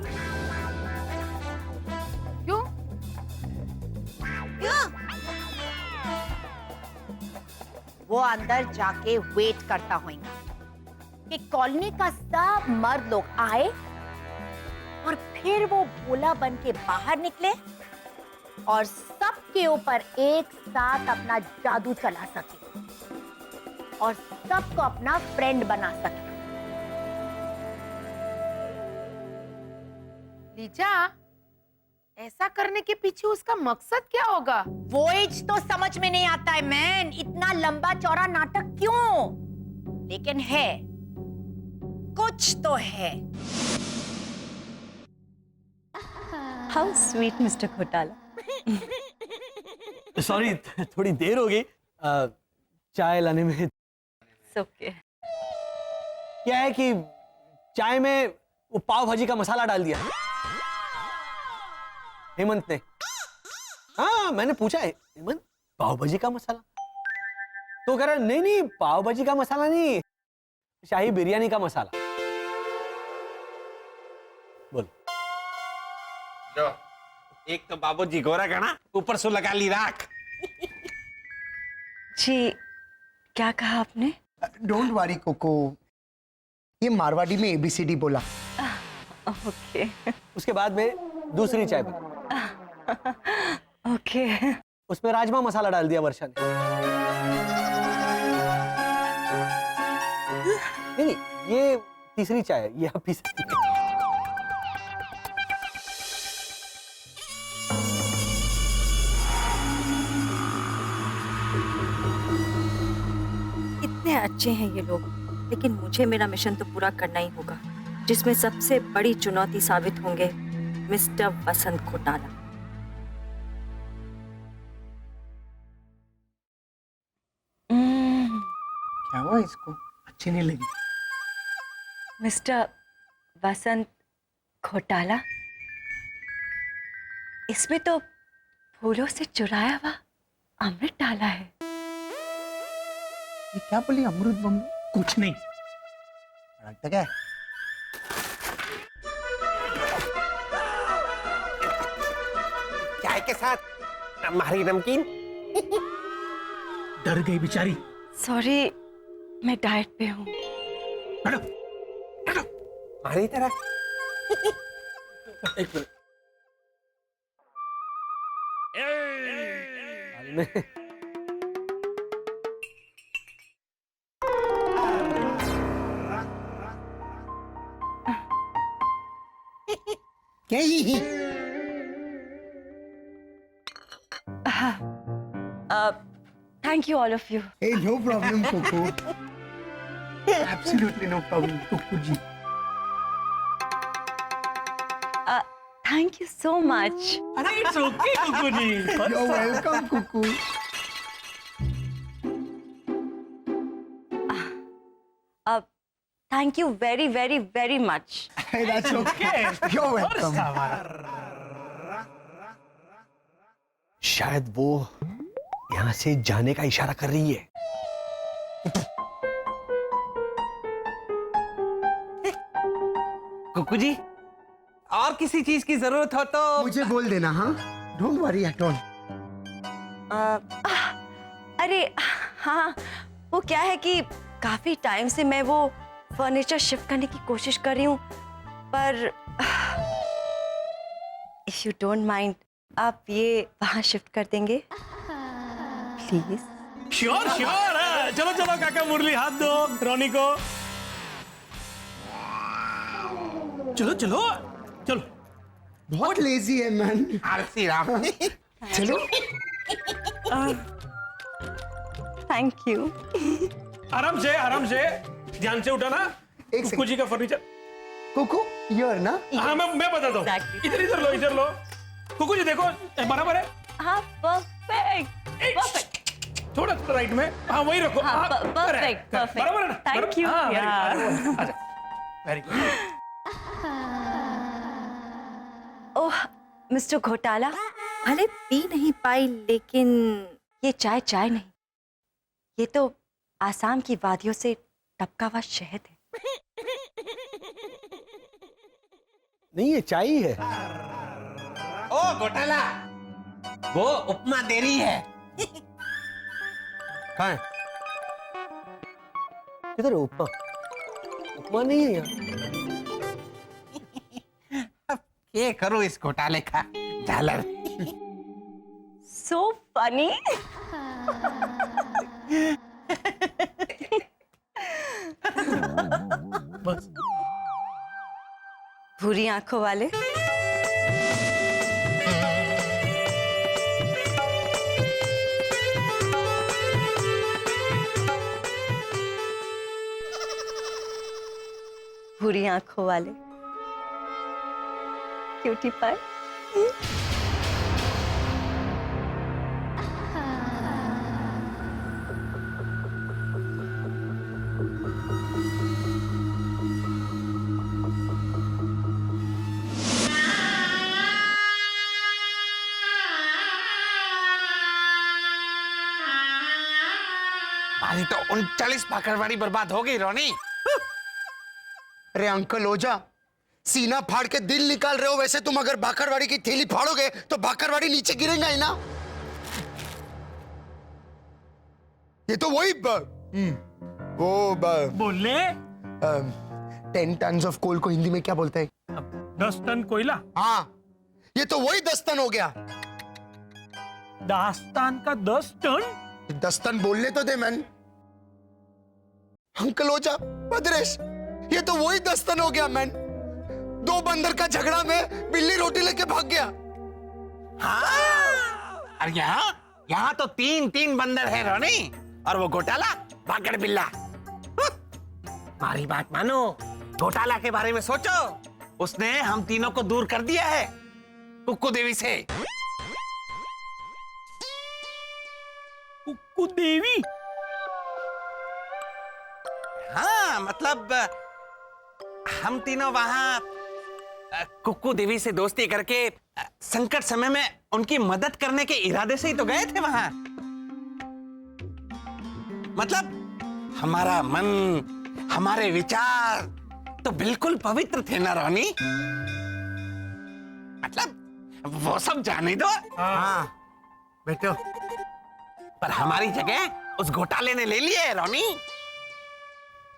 क्यों? क्यों? वो अंदर जाके वेट करता होगा कि कॉलोनी का सब मर्द लोग आए और फिर वो भोला बन के बाहर निकले और सबके ऊपर एक साथ अपना जादू चला सके और सबको अपना फ्रेंड बना सके। लीजा, ऐसा करने के पीछे उसका मकसद क्या होगा? वो तो समझ में नहीं आता है मैन, इतना लंबा चौड़ा नाटक क्यों? लेकिन है, कुछ तो है। हाउ स्वीट मिस्टर घोटाला। सॉरी, थोड़ी देर हो गई चाय लाने में। ओके। क्या है कि चाय में वो पाव भाजी का मसाला डाल दिया हेमंत ने। हाँ, मैंने पूछा है, हेमंत पाव भाजी का मसाला? तो कह रहा नहीं नहीं, पाव भाजी का मसाला नहीं, शाही बिरयानी का मसाला। बोल। जो एक तो बाबूजी गोरा गणा, ऊपर से लगा ली राख। जी, क्या कहा आपने? डोंट वरी कोको, ये मारवाड़ी में ABCD बोला। ओके। उसके बाद में दूसरी चाय बनी। ओके। उसमें राजमा मसाला डाल दिया वर्षा ने। नहीं नहीं, ये तीसरी चाय है, ये आप पी सकती हैं। इतने अच्छे हैं ये लोग, लेकिन मुझे मेरा मिशन तो पूरा करना ही होगा, जिसमें सबसे बड़ी चुनौती साबित होंगे मिस्टर वसंत घोटाला। क्या हुआ इसको? अच्छी नहीं लगी? मिस्टर वसंत घोटाला, इसमें तो फूलों से चुराया हुआ अमृत डाला है। ये क्या बोली? अमृत बमृत? कुछ नहीं। तक है। चाय के साथ हमारी नमकीन। डर गई बेचारी। सॉरी, मैं डाइट पे हूँ। हमारी तरह। एक मिनट। क्या ही? Thank you all of you. Hey, no problem, Coco. Absolutely no problem, Coco ji. Thank you so much. It's okay, Kuku ji. You're welcome, Coco. Thank you very, very, very much. Hey, that's okay. You're welcome. शायद वो यहाँ से जाने का इशारा कर रही है। कुकू जी, और किसी चीज की जरूरत हो तो मुझे बोल देना। हाँ, डोंट वरी एट ऑल। अरे हाँ, वो क्या है कि काफी टाइम से मैं वो फर्नीचर शिफ्ट करने की कोशिश कर रही हूँ, पर इफ यू डोंट माइंड, आप ये वहां शिफ्ट कर देंगे प्लीज? Sure sure. चलो चलो काका, मुरली हाथ दो रोनी को। चलो चलो चलो। बहुत लेजी है मैन। आलसी राम। चलो। Thank you. आराम से ध्यान से उठाना। कुकू जी का फर्नीचर। कोको, यर ना? हाँ, मैं बताता हूँ। Exactly. इधर लो। कुकू जी देखो, बराबर है। हाँ, परफेक्ट। थोड़ा राइट में। हाँ, वही रखो। हाँ, परफेक्ट। बराबर है ना? Thank you. Very good. Oh mister घोटाला, भले पी नहीं पाई, लेकिन ये चाय नहीं, ये तो आसाम की वादियों से टपका हुआ शहद है। नहीं, ये चाय ही है। ओ घोटाला, वो उपमा दे रही है। कहाँ है? किधर है उपमा? उपमा नहीं है यहाँ। ये करो इस घोटाले का झालर। So funny. बस भूरी आंखों वाले। भूरी आंखों वाले क्यूटी पाई। हमारी तो 39 भाकरवाड़ी बर्बाद हो गई रोनी। अरे अंकल ओझा, सीना फाड़ के दिल निकाल रहे हो, वैसे तुम अगर भाकरवाड़ी की थैली फाड़ोगे तो भाकरवाड़ी नीचे गिरेगा ही ना। ये तो वही बोले 10 टन्स ऑफ कोल को हिंदी में क्या बोलते हैं? 10 टन कोयला। हाँ, ये तो वही 10 टन हो गया। दास्तान का 10 टन? 10 टन बोलने तो दे मैन। अंकल ओझा, भद्रेश, ये तो वही 10 टन हो गया मैन। 2 बंदर का झगड़ा में बिल्ली रोटी लेके भाग गया। हाँ, और यहाँ तो 3 बंदर है रोनी, और वो घोटाला भागड़ बिल्ला। हमारी बात मानो, घोटाला के बारे में सोचो। उसने हम तीनों को दूर कर दिया है कुक्कू देवी से। कुक्कू देवी? हाँ, मतलब हम तीनों वहां कुक्कू देवी से दोस्ती करके संकट समय में उनकी मदद करने के इरादे से ही तो गए थे वहां। मतलब हमारा मन, हमारे विचार तो बिल्कुल पवित्र थे ना रोनी। मतलब वो सब जाने दो। हाँ बेटो, पर हमारी जगह उस घोटाले ने ले लिया है रोनी।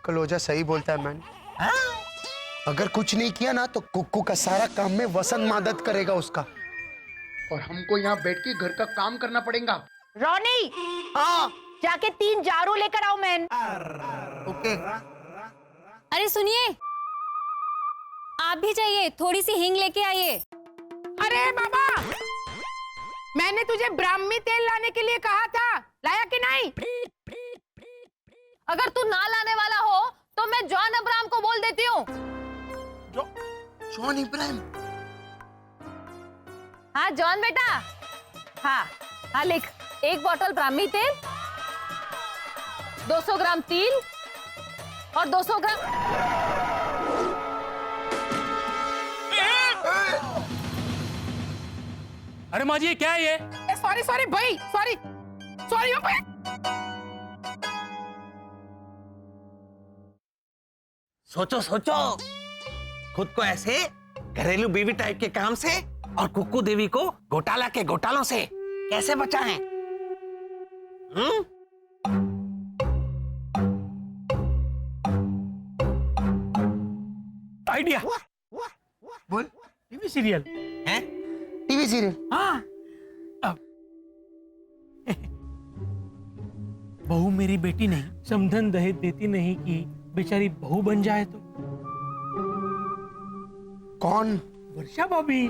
कलोजा सही बोलता है मैन। अगर कुछ नहीं किया ना तो कुक्कू का सारा काम में वसंत मदद करेगा उसका, और हमको यहाँ बैठ के घर का काम करना पड़ेगा। रोनी, हाँ जाके 3 जारू लेकर आओ मैन। ओके। अरे सुनिए, आप भी जाइए, थोड़ी सी हींग लेके आइए। अरे बाबा, मैंने तुझे ब्राह्मी तेल लाने के लिए कहा था, लाया कि नहीं? अगर तू ना लाने वाला हो तो मैं जॉन अब्राहम को बोल देती हूँ। जॉन इब्राहिम? हाँ जॉन बेटा, हाँ लिख। 1 बोतल ब्राह्मी तेल, 200 ग्राम तिल और 200 ग्राम। अरे माँ जी, ये क्या है ये? सॉरी भाई, सॉरी भाई। सोचो खुद को ऐसे घरेलू बीवी टाइप के काम से और कुक्कू देवी को घोटाला के घोटालों से कैसे बचाएं? आइडिया। बोल। टीवी सीरियल हैं? TV serial? हाँ। अब बहू मेरी बेटी नहीं, समधन दहेज देती नहीं कि बेचारी बहू बन जाए तो। कौन? वर्षा भाभी।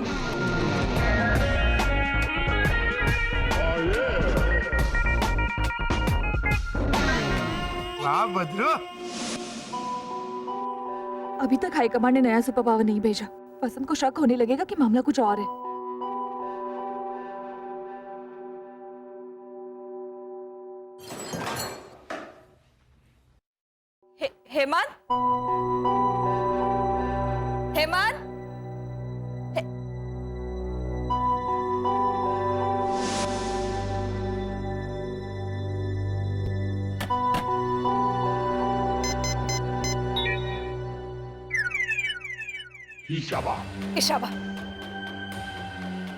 वाह भद्रो। अभी तक हाईकमांड ने नया सुपर पावर नहीं भेजा। वसंत को शक होने लगेगा कि मामला कुछ और है। हेमंत, ईशाबा। इशाबा।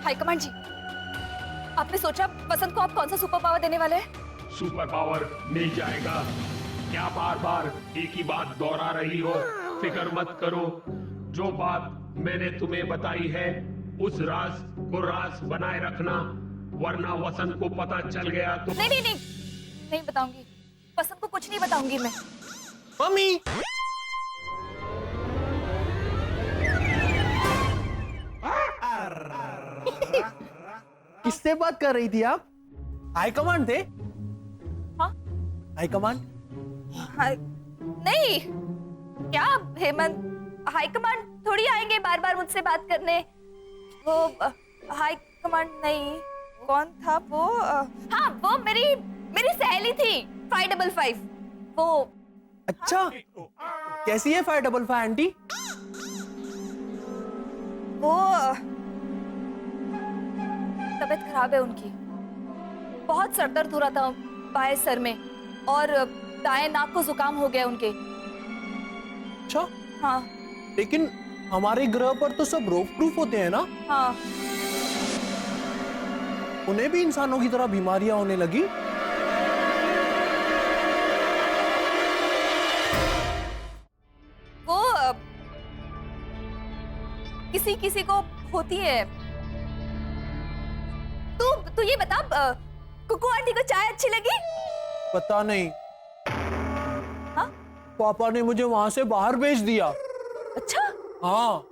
हाईकमांड जी, आपने सोचा वसंत को आप कौन सा सुपर पावर देने वाले हैं? सुपर पावर मिल जाएगा। क्या बार बार एक ही बात दोहरा रही हो? फिक्र मत करो, जो बात मैंने तुम्हें बताई है उस राज को राज बनाए रखना, वरना वसंत को पता चल गया तो। नहीं बताऊंगी, वसंत को कुछ नहीं बताऊंगी मैं। मम्मी, किससे बात कर रही थी आप? हाई कमांड थे? हाँ? High command? नहीं, क्या हेमंत, हाई कमांड थोड़ी आएंगे बार बार मुझसे बात करने। वो हाई कमांड नहीं, कौन था वो? हाँ, वो मेरी सहेली थी 555। वो अच्छा, कैसी है 555 आंटी? वो तबीयत खराब है उनकी, बहुत सर दर्द हो रहा था बाएं सर में, और दाएं नाक को जुकाम हो गया उनके। अच्छा, हाँ। लेकिन हमारे ग्रह पर तो सब रोग प्रूफ होते हैं ना? हाँ। उन्हें भी इंसानों की तरह बीमारियां होने लगी? वो किसी किसी को होती है। तू ये बता, कुकू आंटी को चाय अच्छी लगी? पता नहीं। हाँ? पापा ने मुझे वहां से बाहर भेज दिया। अच्छा? हाँ,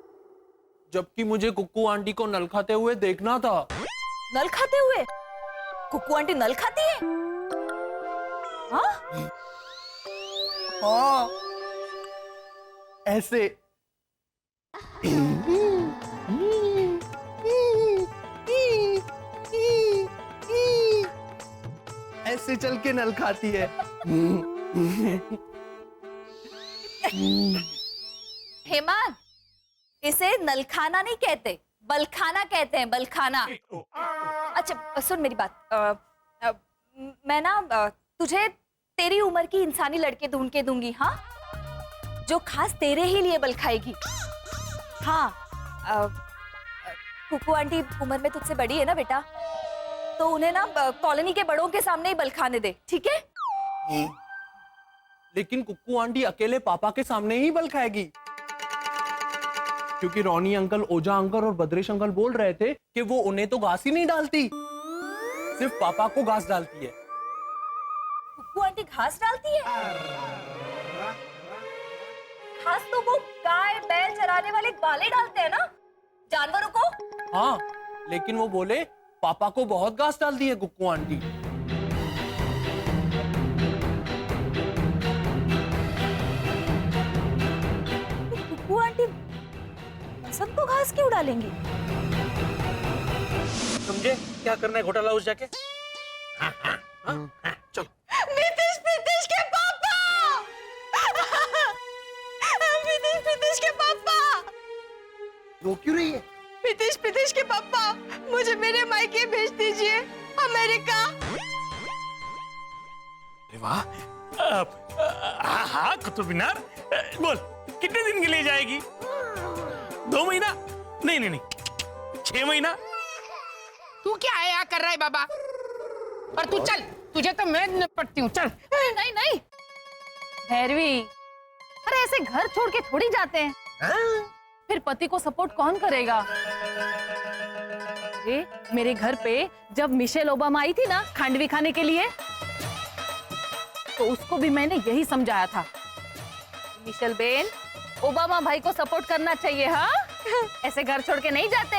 जबकि मुझे कुक्कू आंटी को नल खाते हुए देखना था। नल खाते हुए? कुकू आंटी नल खाती है? हाँ? हाँ, ऐसे। ऐसे चल के नल खाती है। हेमंत, इसे नलखाना नहीं कहते, बलखाना कहते हैं, बलखाना। अच्छा सुन मेरी बात, मैं ना तुझे तेरी उम्र की इंसानी लड़के ढूंढ के दूंगी, हाँ, जो खास तेरे ही लिए बल खाएगी। हाँ, कुकू आंटी उम्र में तुझसे बड़ी है ना बेटा, तो उन्हें ना कॉलोनी के बड़ों के सामने ही बल खाने दे, ठीक है? लेकिन कुक्कू आंटी अकेले पापा के सामने ही बल खाएगी, क्योंकि रोनी अंकल, ओजा अंकल और बद्रेश अंकल बोल रहे थे कि वो उन्हें तो घास ही नहीं डालती, सिर्फ पापा को घास डालती है। कुकू आंटी घास डालती है? घास तो वो गाय बैल चराने वाले ग्वाले डालते हैं ना, जानवरों को। हाँ, लेकिन वो बोले पापा को बहुत घास डालती है कुक्कू आंटी। कुकू आंटी वसंत को घास क्यों डालेंगी? समझे क्या करना है घोटाला हाउस जाके? चल। नीतीश के पापा! नीतीश के पापा! रो क्यों रही है? नीतीश के पापा, मुझे मेरे मायके भेज दीजिए, अमेरिका। अरे वाह, हाँ कुतुब मीनार, बोल कितने दिन के लिए जाएगी? 2 महीना? नहीं, 6 महीना। तू क्या आया कर रहा है बाबा? और तू चल, तुझे तो मैं निपटती हूँ, चल। नहीं भैरवी, अरे ऐसे घर छोड़ के थोड़ी जाते हैं। फिर पति को सपोर्ट कौन करेगा? अरे मेरे घर पे जब मिशेल ओबामा आई थी ना खांडवी खाने के लिए, तो उसको भी मैंने यही समझाया था, मिशेल बेन, ओबामा भाई को सपोर्ट करना चाहिए, हाँ? ऐसे घर छोड़ के नहीं जाते।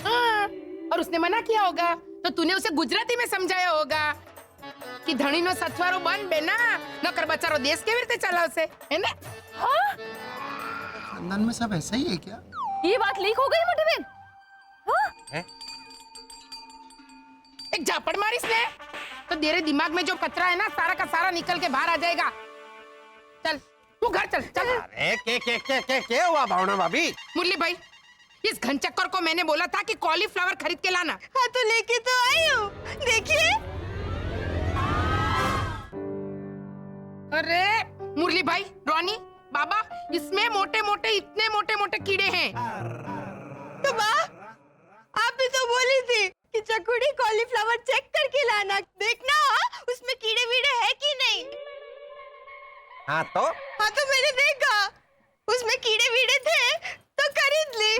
हाँ, और उसने मना किया होगा तो तूने उसे गुजराती में समझाया होगा कि धनी नो सथवारो बन बेना, नौकर बचारो देश के वीरते चला उसे, है ना? हाँ? खानदान में सब ऐसा ही है क्या? ये बात लीक हो गई मोटे बेन? हाँ? एक झापड़ मारी इसने तो तेरे दिमाग में जो कचरा है ना, सारा का सारा निकल के बाहर आ जाएगा। चल तू घर चल, चल। अरे क्या हुआ भावना भाभी? मुरली भाई, इस घनचक्कर को मैंने बोला था कि कॉलीफ्लावर खरीद के लाना। हाँ तो लेके तो आई हूँ, देखिए। अरे मुरली भाई, रोनी, बाबा इसमें मोटे मोटे इतने मोटे मोटे कीड़े हैं। तो माँ आप भी तो बोली थी कि चकुड़ी कॉलीफ्लावर चेक करके लाना, देखना उसमें कीड़े वीड़े है कि नहीं। हाँ तो मैंने देखा उसमें कीड़े वीड़े थे तो खरीद ली।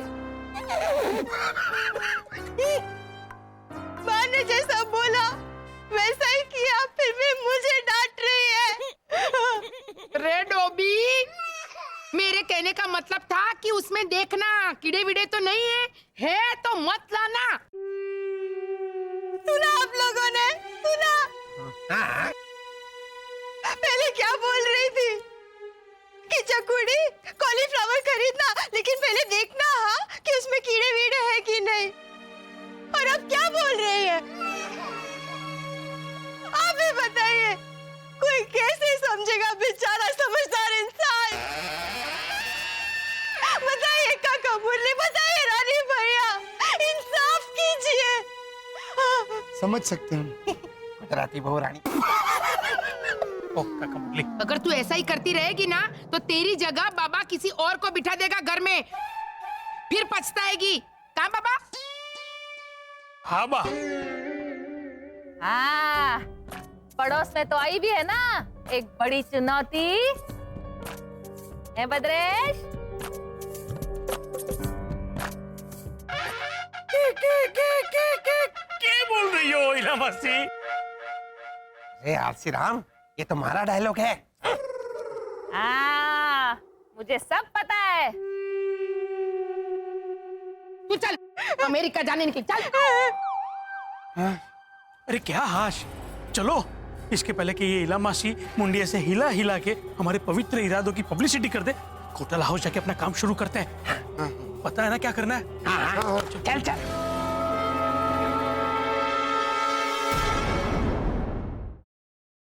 माँ ने जैसा बोला वैसा ही किया, फिर भी मुझे डांट रही है। रे डोबी, मेरे कहने का मतलब था कि उसमें देखना कीड़े वीड़े तो नहीं है तो मत लाना। सुना आप लोगों ने, सुना? हाँ पहले क्या बोल रही थी कि चकुड़ी कॉलीफ्लावर खरीदना, लेकिन पहले देखना कि उसमें कीड़े वीड़े हैं कि नहीं। और अब क्या बोल रही है आप ही बताइए, कोई कैसे समझेगा बेचारा समझदार इंसान। बताइए काका मुरली, बताइए रानी भैया, इंसाफ कीजिए। समझ सकते हैं गुजराती बहू रानी। अगर तू ऐसा ही करती रहेगी ना तो तेरी जगह बाबा किसी और को बिठा देगा घर में, फिर पछताएगी। कहाँ बाबा? हाँ बा। हाँ, पड़ोस में तो आई भी है ना एक बड़ी चुनौती है बद्रेश। क्या बोल रही हो इला मासी? अरे आरसी राम, ये तुम्हारा डायलॉग है। हाँ, मुझे सब पता है। तू चल अमेरिका जाने निकल, चल। अरे क्या हाश, चलो इसके पहले कि ये इला मासी मुंडिया से हिला हिला के हमारे पवित्र इरादों की पब्लिसिटी कर दे, होटल हाउस जाके अपना काम शुरू करते हैं। पता है ना क्या करना है? हाँ, चल चल।